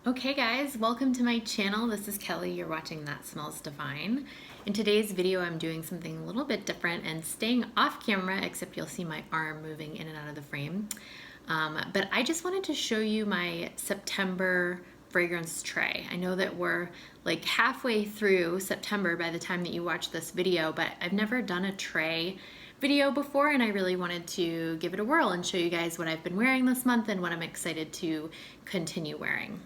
Okay guys, welcome to my channel. This is Kelly. You're watching That Smells Divine. In today's video, I'm doing something a little bit different and staying off camera, except you'll see my arm moving in and out of the frame. But I just wanted to show you my September fragrance tray. I know that we're like halfway through September by the time that you watch this video, but I've never done a tray video before, and I really wanted to give it a whirl and show you guys what I've been wearing this month and what I'm excited to continue wearing.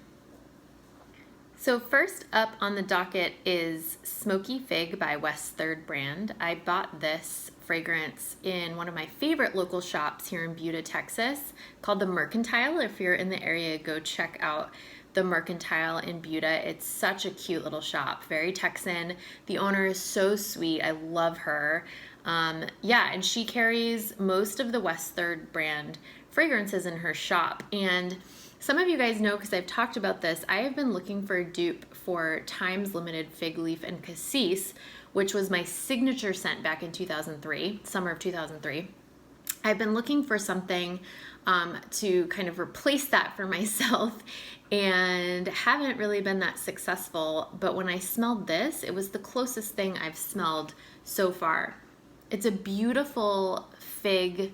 So first up on the docket is Smoky Fig by West 3rd brand. I bought this fragrance in one of my favorite local shops here in Buda, Texas, called the Mercantile. If you're in the area, go check out the Mercantile in Buda. It's such a cute little shop, very Texan. The owner is so sweet. I love her. Yeah, and she carries most of the West 3rd brand fragrances in her shop. And some of you guys know, because I've talked about this, I have been looking for a dupe for Times Limited Fig Leaf and Cassis, which was my signature scent back in 2003, summer of 2003. I've been looking for something to kind of replace that for myself and haven't really been that successful. But when I smelled this, it was the closest thing I've smelled so far. It's a beautiful fig,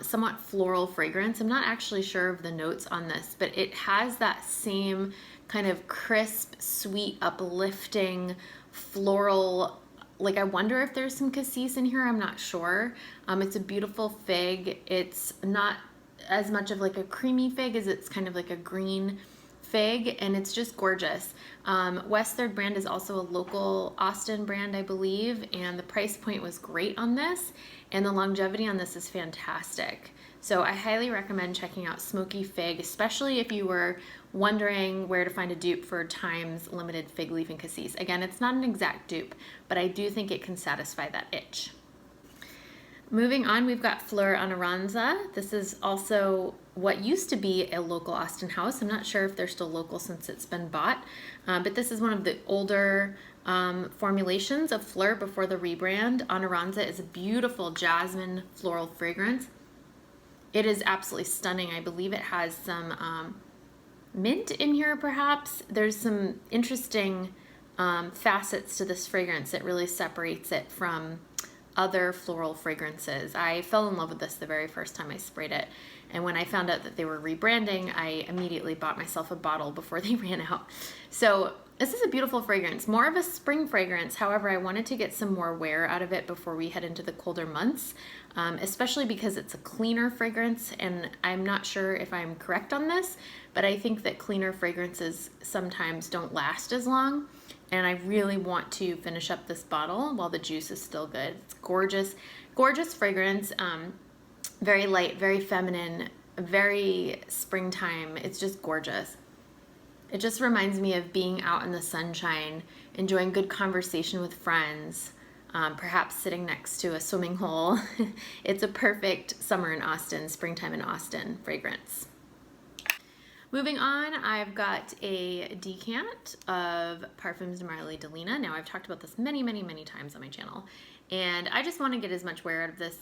somewhat floral fragrance. I'm not actually sure of the notes on this, but it has that same kind of crisp, sweet, uplifting, floral, like I wonder if there's some cassis in here, I'm not sure. It's a beautiful fig. It's not as much of like a creamy fig as it's kind of like a green fig, and it's just gorgeous. West 3rd brand is also a local Austin brand, I believe, and the price point was great on this, and the longevity on this is fantastic. So I highly recommend checking out Smoky Fig, especially if you were wondering where to find a dupe for Times Limited Fig Leaf and Cassis. Again, it's not an exact dupe, but I do think it can satisfy that itch. Moving on, we've got Phlur Anoranza. This is also what used to be a local Austin house. I'm not sure if they're still local since it's been bought, but this is one of the older formulations of Phlur before the rebrand. Anoranza is a beautiful jasmine floral fragrance. It is absolutely stunning. I believe it has some mint in here, perhaps. There's some interesting facets to this fragrance that really separates it from other floral fragrances. I fell in love with this the very first time I sprayed it, and when I found out that they were rebranding, I immediately bought myself a bottle before they ran out. So this is a beautiful fragrance, more of a spring fragrance. However, I wanted to get some more wear out of it before we head into the colder months, especially because it's a cleaner fragrance, and I'm not sure if I'm correct on this, but I think that cleaner fragrances sometimes don't last as long. And I really want to finish up this bottle while the juice is still good. It's gorgeous, gorgeous fragrance, very light, very feminine, very springtime. It's just gorgeous. It just reminds me of being out in the sunshine, enjoying good conversation with friends, perhaps sitting next to a swimming hole. It's a perfect summer in Austin, springtime in Austin fragrance. Moving on, I've got a decant of Parfums de Marly de Lina. Now, I've talked about this many, many, many times on my channel, and I just want to get as much wear out of this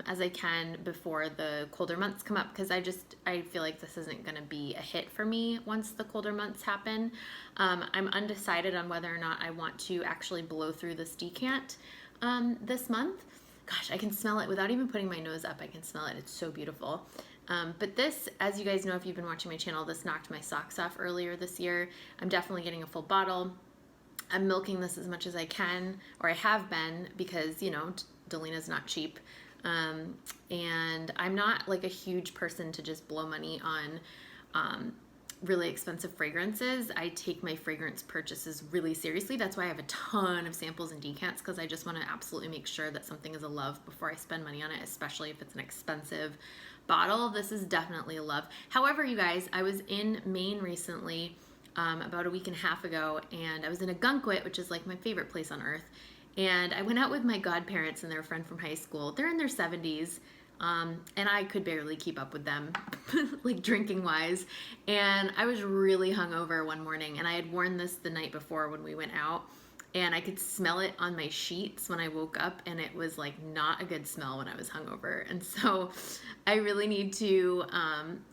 as I can before the colder months come up, because I feel like this isn't going to be a hit for me once the colder months happen. I'm undecided on whether or not I want to actually blow through this decant this month. Gosh, I can smell it without even putting my nose up. I can smell it. It's so beautiful. But this, as you guys know, if you've been watching my channel, this knocked my socks off earlier this year. I'm definitely getting a full bottle. I'm milking this as much as I can, or I have been, because, you know, Delina's not cheap. And I'm not like a huge person to just blow money on really expensive fragrances. I take my fragrance purchases really seriously. That's why I have a ton of samples and decants, because I just want to absolutely make sure that something is a love before I spend money on it, especially if it's an expensive bottle. This is definitely a love. However, you guys, I was in Maine recently, about a week and a half ago, and I was in Ogunquit, which is like my favorite place on earth. And I went out with my godparents and their friend from high school. They're in their 70s. And I could barely keep up with them, like drinking wise. And I was really hungover one morning, and I had worn this the night before when we went out. and I could smell it on my sheets when I woke up, and it was like not a good smell when I was hungover. And so I really need to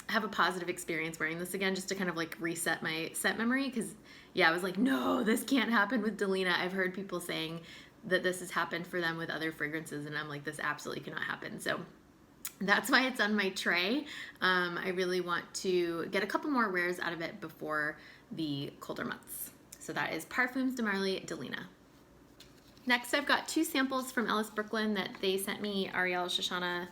have a positive experience wearing this again, just to kind of like reset my scent memory, because yeah, I was like, no, this can't happen with Delina. I've heard people saying that this has happened for them with other fragrances, and I'm like, this absolutely cannot happen. So that's why it's on my tray. I really want to get a couple more wears out of it before the colder months. So that is Parfums de Marly Delina. Next, I've got 2 samples from Ellis Brooklyn that they sent me. Ariel, Shoshana,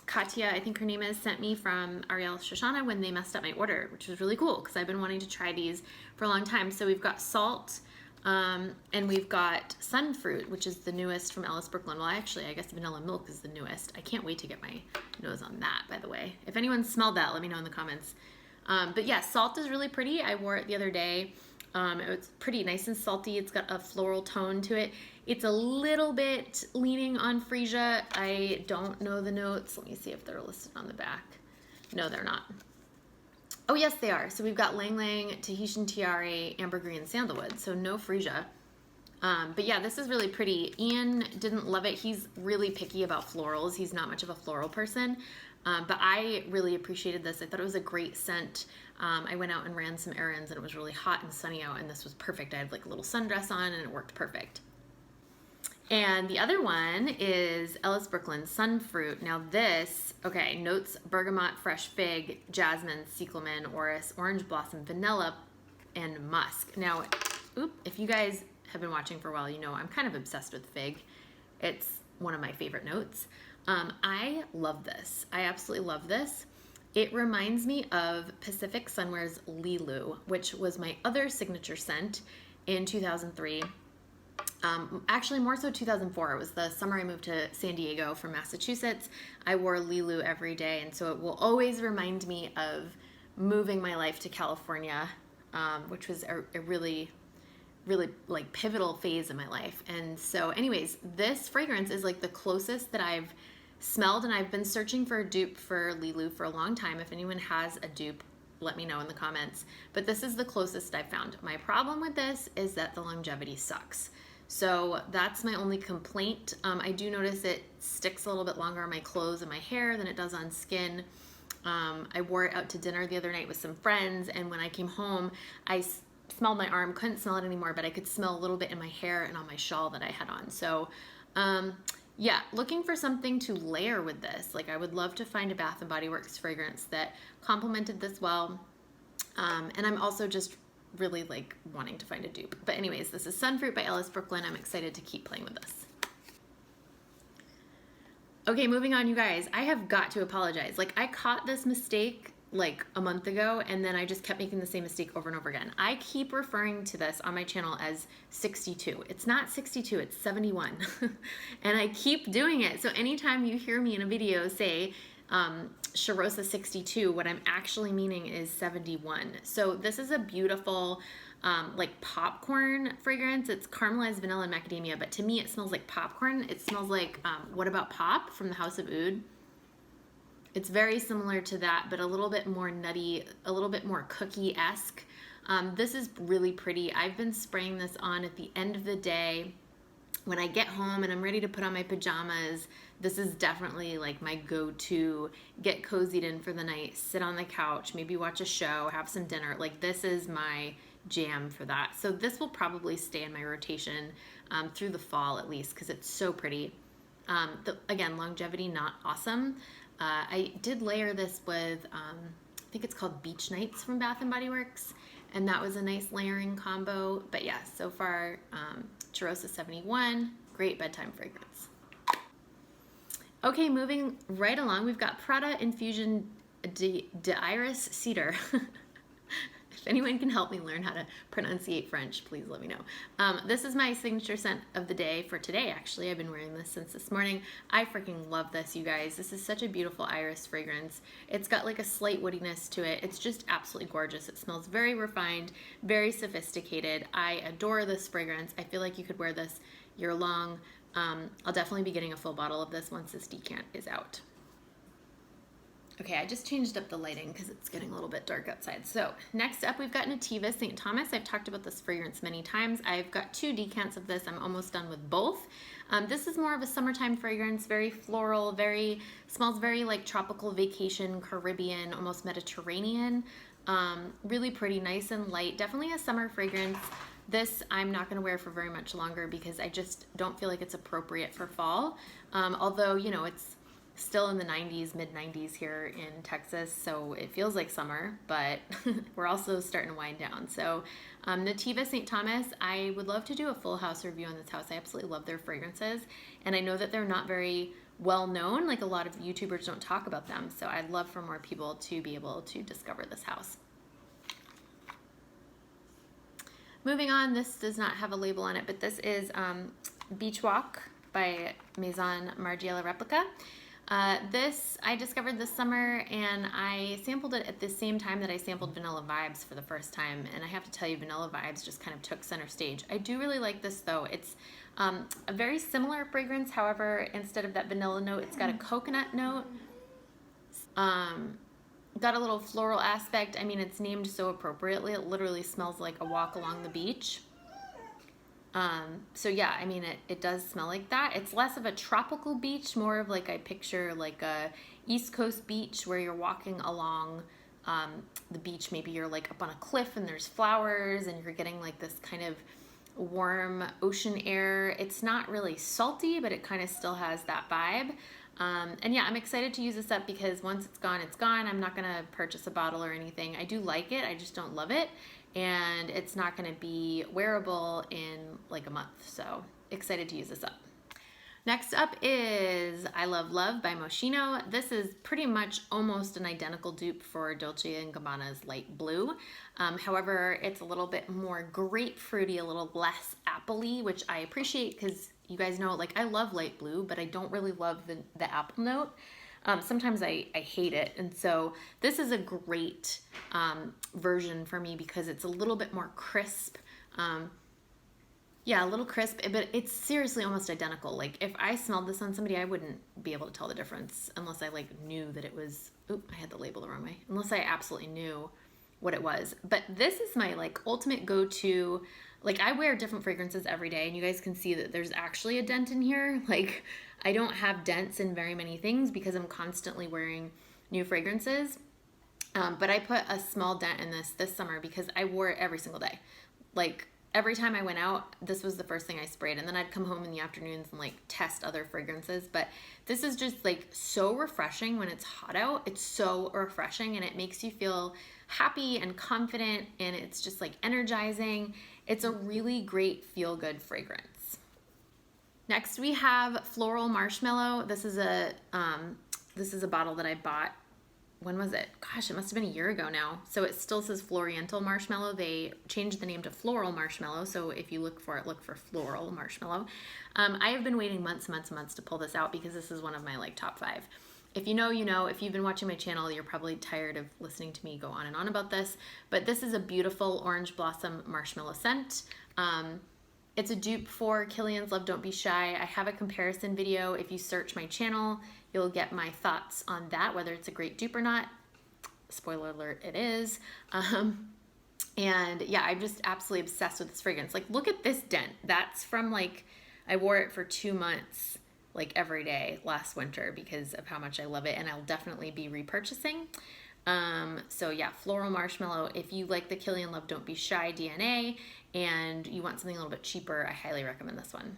Katya, I think her name is, sent me from Ariel Shoshana when they messed up my order, which was really cool because I've been wanting to try these for a long time. So we've got Salt, and we've got Sunfruit, which is the newest from Ellis Brooklyn. Well, actually, I guess Vanilla Milk is the newest. I can't wait to get my nose on that, by the way. If anyone smelled that, let me know in the comments. But yeah, Salt is really pretty. I wore it the other day. It was pretty nice and salty. It's got a floral tone to it. It's a little bit leaning on freesia. I don't know the notes. Let me see if they're listed on the back. No, they're not. Oh, yes, they are. So we've got Lang Lang, Tahitian Tiare, Ambergris, Sandalwood. So no freesia. But yeah, this is really pretty. Ian didn't love it. He's really picky about florals. He's not much of a floral person. But I really appreciated this. I thought it was a great scent. I went out and ran some errands, and it was really hot and sunny out, and this was perfect. I had like a little sundress on, and it worked perfect. And the other one is Ellis Brooklyn Sunfruit. Now this, okay, notes bergamot, fresh fig, jasmine, cyclamen, orris, orange blossom, vanilla, and musk. Now, if you guys have been watching for a while, you know I'm kind of obsessed with fig. It's one of my favorite notes. I love this. I absolutely love this. It reminds me of Pacific Sunwear's Lilu, which was my other signature scent in 2003. Actually, more so 2004. It was the summer I moved to San Diego from Massachusetts. I wore Lilu every day, and so it will always remind me of moving my life to California, which was a really like pivotal phase in my life. And so anyways, this fragrance is like the closest that I've smelled, and I've been searching for a dupe for Lilu for a long time. If anyone has a dupe, let me know in the comments. But this is the closest I've found. My problem with this is that the longevity sucks. So that's my only complaint. I do notice it sticks a little bit longer on my clothes and my hair than it does on skin. I wore it out to dinner the other night with some friends, and when I came home, I smelled my arm, couldn't smell it anymore, but I could smell a little bit in my hair and on my shawl that I had on. So yeah, looking for something to layer with this. Like I would love to find a Bath & Body Works fragrance that complemented this well. And I'm also just really like wanting to find a dupe. But anyways, this is Sunfruit by Ellis Brooklyn. I'm excited to keep playing with this. Okay, moving on, you guys. I have got to apologize. Like I caught this mistake like a month ago, and then I just kept making the same mistake over and over again. I keep referring to this on my channel as 62. It's not 62, it's 71. And I keep doing it. So anytime you hear me in a video say Charosa 62, what I'm actually meaning is 71. So this is a beautiful like popcorn fragrance. It's caramelized vanilla and macadamia, but to me it smells like popcorn. It smells like What About Pop from the House of Oud. It's very similar to that, but a little bit more nutty, a little bit more cookie-esque. This is really pretty. I've been spraying this on at the end of the day. When I get home and I'm ready to put on my pajamas, this is definitely like my go-to, get cozied in for the night, sit on the couch, maybe watch a show, have some dinner. Like this is my jam for that. So this will probably stay in my rotation through the fall at least, because it's so pretty. Again, longevity, not awesome. I did layer this with, I think it's called Beach Nights from Bath & Body Works, and that was a nice layering combo. But yeah, so far, Charosa 71, great bedtime fragrance. Okay, moving right along, we've got Prada Infusion d'Iris Cedre. If anyone can help me learn how to pronunciate French, please let me know. This is my signature scent of the day for today, actually. I've been wearing this since this morning. I freaking love this, you guys. This is such a beautiful iris fragrance. It's got like a slight woodiness to it. It's just absolutely gorgeous. It smells very refined, very sophisticated. I adore this fragrance. I feel like you could wear this year long. I'll definitely be getting a full bottle of this once this decant is out. Okay, I just changed up the lighting because it's getting a little bit dark outside. So next up, we've got Nateeva St Thomas. I've talked about this fragrance many times. I've got 2 decants of this. I'm almost done with both. This is more of a summertime fragrance, very floral, smells very like tropical vacation, Caribbean, almost Mediterranean. Really pretty, nice and light. Definitely a summer fragrance. This I'm not going to wear for very much longer because I just don't feel like it's appropriate for fall. Although, you know, it's still in the 90s, mid 90s here in Texas, so it feels like summer, but we're also starting to wind down. So Nateeva St Thomas, I would love to do a full house review on this house. I absolutely love their fragrances, and I know that they're not very well known, like a lot of YouTubers don't talk about them, so I'd love for more people to be able to discover this house. Moving on, this does not have a label on it, but this is Beach Walk by Maison Margiela Replica. This I discovered this summer, and I sampled it at the same time that I sampled Vanilla Vibes for the first time, and I have to tell you, Vanilla Vibes just kind of took center stage. I do really like this though. It's a very similar fragrance, however, instead of that vanilla note, it's got a coconut note. Got a little floral aspect. I mean, it's named so appropriately. It literally smells like a walk along the beach. So yeah, I mean, it does smell like that. It's less of a tropical beach, more of like I picture like a East Coast beach where you're walking along the beach. Maybe you're like up on a cliff and there's flowers and you're getting like this kind of warm ocean air. It's not really salty, but it kind of still has that vibe. And yeah, I'm excited to use this up because once it's gone, it's gone. I'm not gonna purchase a bottle or anything. I do like it, I just don't love it. And it's not gonna be wearable in like a month. So excited to use this up. Next up is I Love Love by Moschino. This is pretty much almost an identical dupe for Dolce & Gabbana's Light Blue. However, it's a little bit more grapefruity, a little less appley, which I appreciate because you guys know, like, I love light blue, but I don't really love the apple note. Sometimes I hate it, and so this is a great version for me because it's a little bit more crisp. Yeah, a little crisp, but it's seriously almost identical. Like, if I smelled this on somebody, I wouldn't be able to tell the difference unless I like knew that it was, oop, I had the label the wrong way, unless I absolutely knew what it was. But this is my like ultimate go-to. Like, I wear different fragrances every day, and you guys can see that there's actually a dent in here. Like, I don't have dents in very many things because I'm constantly wearing new fragrances. But I put a small dent in this summer because I wore it every single day. Like, every time I went out, this was the first thing I sprayed, and then I'd come home in the afternoons and like test other fragrances. But this is just like so refreshing when it's hot out. It's so refreshing, and it makes you feel happy and confident, and it's just like energizing. It's a really great feel-good fragrance. Next we have Floral Marshmallow. This is a bottle that I bought. When was it? Gosh, it must have been a year ago now. So it still says Floriental Marshmallow. They changed the name to Floral Marshmallow. So if you look for it, look for Floral Marshmallow. I have been waiting months to pull this out because this is one of my like top 5. If you know, you know. If you've been watching my channel, you're probably tired of listening to me go on and on about this. But this is a beautiful orange blossom marshmallow scent. It's a dupe for Kilian's Love Don't Be Shy. I have a comparison video. If you search my channel, you'll get my thoughts on that, whether it's a great dupe or not. Spoiler alert, it is. And yeah, I'm just absolutely obsessed with this fragrance. Like, look at this dent. That's from like, I wore it for 2 months, like every day last winter because of how much I love it, and I'll definitely be repurchasing. So yeah, Floral Marshmallow. If you like the Kilian Love Don't Be Shy DNA and you want something a little bit cheaper, I highly recommend this one.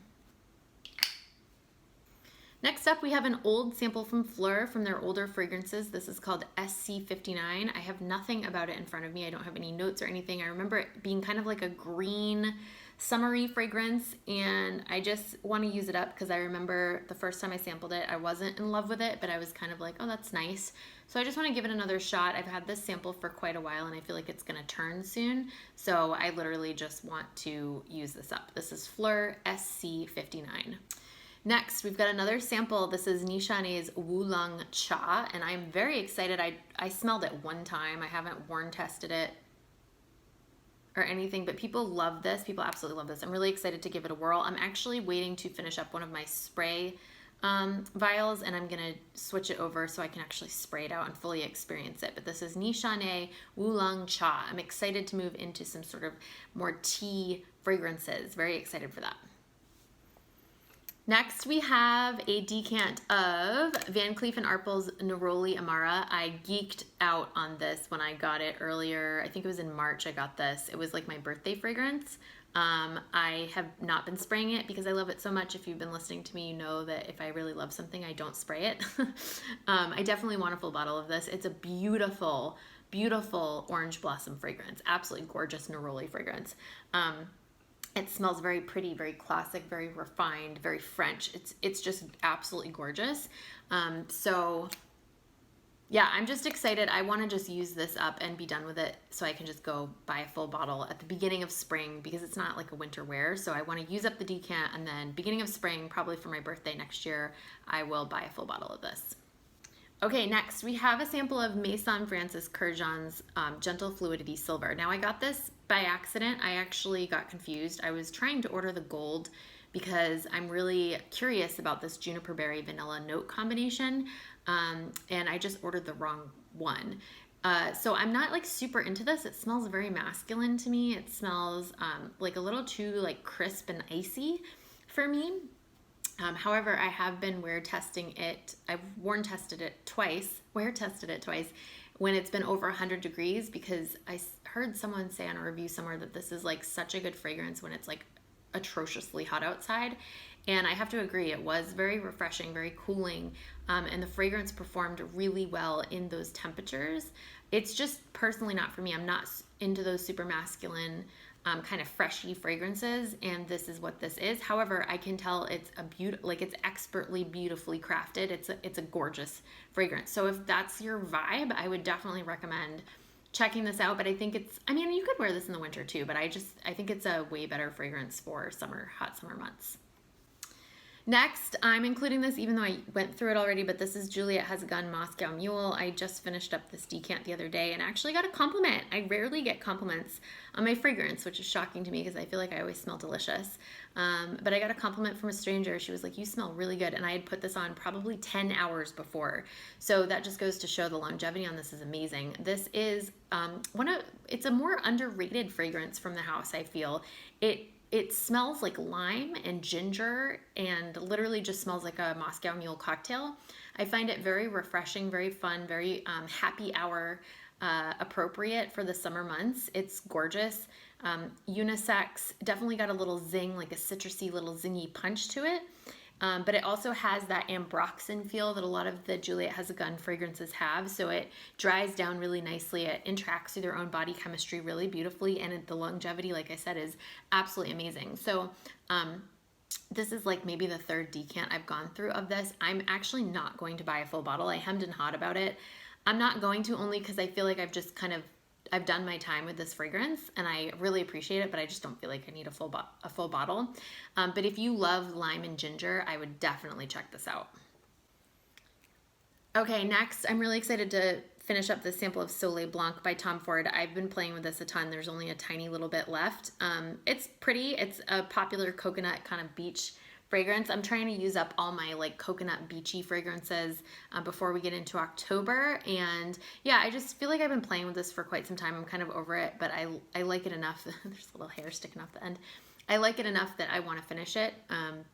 Next up, we have an old sample from Phlur from their older fragrances. This is called SC59. I have nothing about it in front of me. I don't have any notes or anything. I remember it being kind of like a green, summery fragrance, and I just want to use it up because I remember the first time I sampled it, I wasn't in love with it, but I was kind of like, oh, that's nice. So I just want to give it another shot. I've had this sample for quite a while, and I feel like it's going to turn soon. So I literally just want to use this up. This is Phlur SC59. Next, we've got another sample. This is Nishane's Wulong Cha, and I'm very excited. I smelled it one time. I haven't worn tested it or anything, but people love this. People absolutely love this. I'm really excited to give it a whirl. I'm actually waiting to finish up one of my spray vials, and I'm gonna switch it over so I can actually spray it out and fully experience it. But this is Nishane Oolong Cha. I'm excited to move into some sort of more tea fragrances. Very excited for that. Next, we have a decant of Van Cleef & Arpels Neroli Amara. I geeked out on this when I got it earlier. I think it was in March I got this. It was like my birthday fragrance. I have not been spraying it because I love it so much. If you've been listening to me, you know that if I really love something, I don't spray it. I definitely want a full bottle of this. It's a beautiful, beautiful orange blossom fragrance. Absolutely gorgeous neroli fragrance. It smells very pretty, very classic, very refined, very French. It's just absolutely gorgeous. So yeah, I'm just excited. I want to just use this up and be done with it so I can just go buy a full bottle at the beginning of spring because it's not like a winter wear. So I want to use up the decant, and then beginning of spring, probably for my birthday next year, I will buy a full bottle of this. Okay, next we have a sample of Maison Francis Kurkdjian's Gentle Fluidity Silver. Now I got this by accident. I actually got confused. I was trying to order the gold because I'm really curious about this juniper berry vanilla note combination, and I just ordered the wrong one. So I'm not like super into this. It smells very masculine to me. It smells like a little too like crisp and icy for me. However, I have been wear testing it. I've wear tested it twice when it's been over 100 degrees, because I heard someone say on a review somewhere that this is like such a good fragrance when it's like atrociously hot outside. And I have to agree, it was very refreshing, very cooling, and the fragrance performed really well in those temperatures. It's just personally not for me. I'm not into those super masculine kind of freshy fragrances, and this is what this is. However, I can tell it's it's expertly, beautifully crafted. It's a gorgeous fragrance. So if that's your vibe, I would definitely recommend checking this out. But I think I mean, you could wear this in the winter too, but I think it's a way better fragrance for hot summer months. Next, I'm including this even though I went through it already, but this is Juliet Has a Gun Moscow Mule. I just finished up this decant the other day and actually got a compliment. I rarely get compliments on my fragrance, which is shocking to me because I feel like I always smell delicious. But I got a compliment from a stranger. She was like, "You smell really good." And I had put this on probably 10 hours before. So that just goes to show the longevity on this is amazing. This is it's a more underrated fragrance from the house, I feel. It smells like lime and ginger and literally just smells like a Moscow Mule cocktail. I find it very refreshing, very fun, very happy hour appropriate for the summer months. It's gorgeous. Unisex, definitely got a little zing, like a citrusy little zingy punch to it. But it also has that ambroxan feel that a lot of the Juliet Has a Gun fragrances have. So it dries down really nicely. It interacts with your own body chemistry really beautifully. And the longevity, like I said, is absolutely amazing. So this is like maybe the third decant I've gone through of this. I'm actually not going to buy a full bottle. I hemmed and hawed about it. I'm not going to, only because I feel like I've done my time with this fragrance and I really appreciate it, but I just don't feel like I need a full bottle. But if you love lime and ginger, I would definitely check this out. Okay, next, I'm really excited to finish up this sample of Soleil Blanc by Tom Ford. I've been playing with this a ton. There's only a tiny little bit left. It's pretty. It's a popular coconut kind of beach fragrance. I'm trying to use up all my like coconut beachy fragrances before we get into October. And yeah, I just feel like I've been playing with this for quite some time. I'm kind of over it, but I like it enough. There's a little hair sticking off the end. I like it enough that I want to finish it.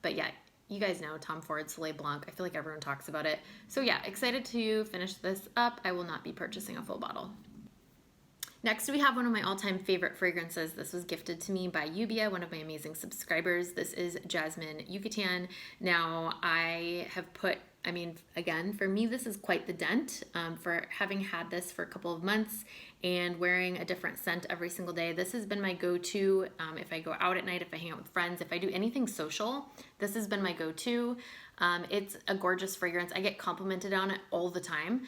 But yeah, you guys know Tom Ford Soleil Blanc. I feel like everyone talks about it. So yeah, excited to finish this up. I will not be purchasing a full bottle. Next, we have one of my all-time favorite fragrances. This was gifted to me by Ubia, one of my amazing subscribers. This is Jasmine Yucatan. Now, I have put, I mean, again, for me, this is quite the dent for having had this for a couple of months and wearing a different scent every single day. This has been my go-to if I go out at night, if I hang out with friends, if I do anything social, this has been my go-to. It's a gorgeous fragrance. I get complimented on it all the time.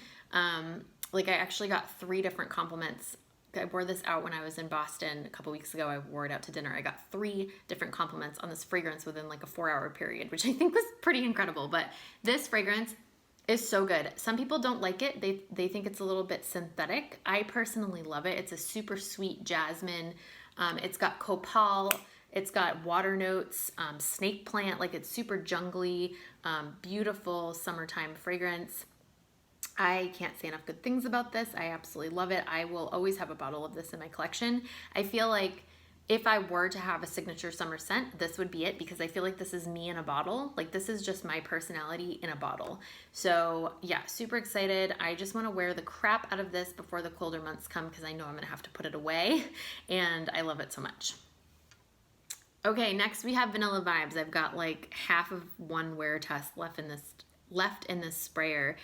Like I actually got 3 different compliments. I wore this out when I was in Boston a couple weeks ago. I wore it out to dinner. I got 3 different compliments on this fragrance within like a 4-hour period, which I think was pretty incredible. But this fragrance is so good. Some people don't like it. They think it's a little bit synthetic. I personally love it. It's a super sweet jasmine. It's got copal, It's got water notes, snake plant, like it's super jungly, beautiful summertime fragrance. I can't say enough good things about this. I absolutely love it. I will always have a bottle of this in my collection. I feel like if I were to have a signature summer scent, this would be it, because I feel like this is me in a bottle. Like this is just my personality in a bottle. So yeah, super excited. I just want to wear the crap out of this before the colder months come, because I know I'm going to have to put it away, and I love it so much. Okay, next we have Vanilla Vibes. I've got like half of one wear test left in this sprayer.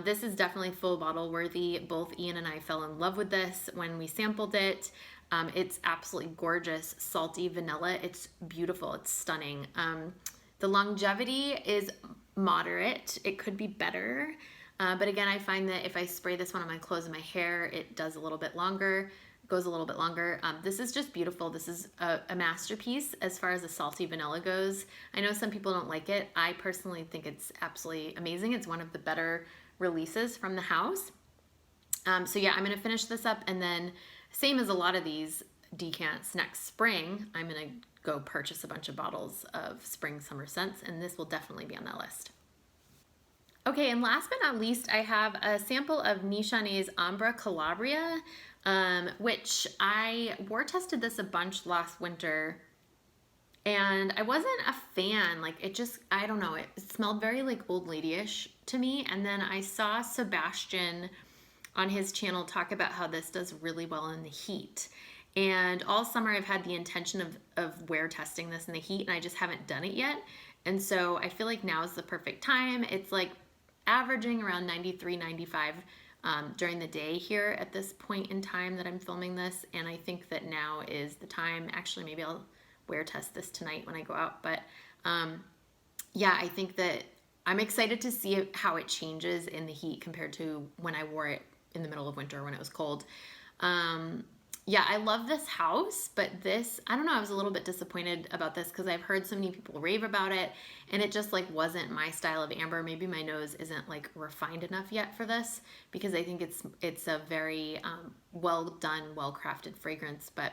This is definitely full bottle worthy. Both Ian and I fell in love with this when we sampled it. It's absolutely gorgeous, salty vanilla. It's beautiful, it's stunning. The longevity is moderate. It could be better. But again, I find that if I spray this one on my clothes and my hair, it does a little bit longer. Goes a little bit longer. This is just beautiful. This is a masterpiece as far as the salty vanilla goes. I know some people don't like it. I personally think it's absolutely amazing. It's one of the better releases from the house. So yeah, I'm gonna finish this up, and then same as a lot of these decants, next spring, I'm gonna go purchase a bunch of bottles of spring summer scents, and this will definitely be on that list. Okay, and last but not least, I have a sample of Nichane's Ambra Calabria, which I wore tested this a bunch last winter, and I wasn't a fan. Like it just, I don't know, it smelled very like old lady-ish to me. And then I saw Sebastian on his channel talk about how this does really well in the heat. And all summer I've had the intention of wear testing this in the heat, and I just haven't done it yet. And so I feel like now is the perfect time. It's like averaging around 93, 95 during the day here at this point in time that I'm filming this. And I think that now is the time. Actually, maybe I'll wear test this tonight when I go out. But yeah, I think that I'm excited to see how it changes in the heat compared to when I wore it in the middle of winter when it was cold. Yeah, I love this house, but this, I don't know, I was a little bit disappointed about this because I've heard so many people rave about it, and it just like wasn't my style of amber. Maybe my nose isn't like refined enough yet for this, because I think it's a very well done, well crafted fragrance. But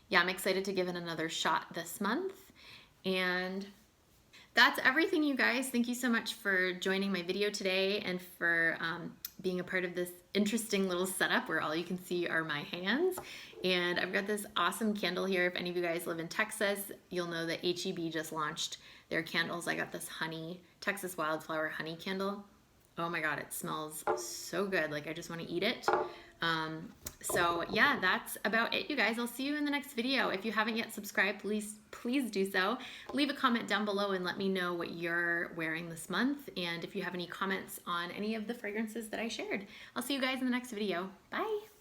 yeah, I'm excited to give it another shot this month. And that's everything, you guys. Thank you so much for joining my video today and for being a part of this interesting little setup where all you can see are my hands. And I've got this awesome candle here. If any of you guys live in Texas, you'll know that H-E-B just launched their candles. I got this honey, Texas wildflower honey candle. Oh my God, it smells so good. Like I just want to eat it. So yeah, that's about it, you guys. I'll see you in the next video. If you haven't yet subscribed, please do so. Leave a comment down below and let me know what you're wearing this month, and if you have any comments on any of the fragrances that I shared. I'll see you guys in the next video. Bye.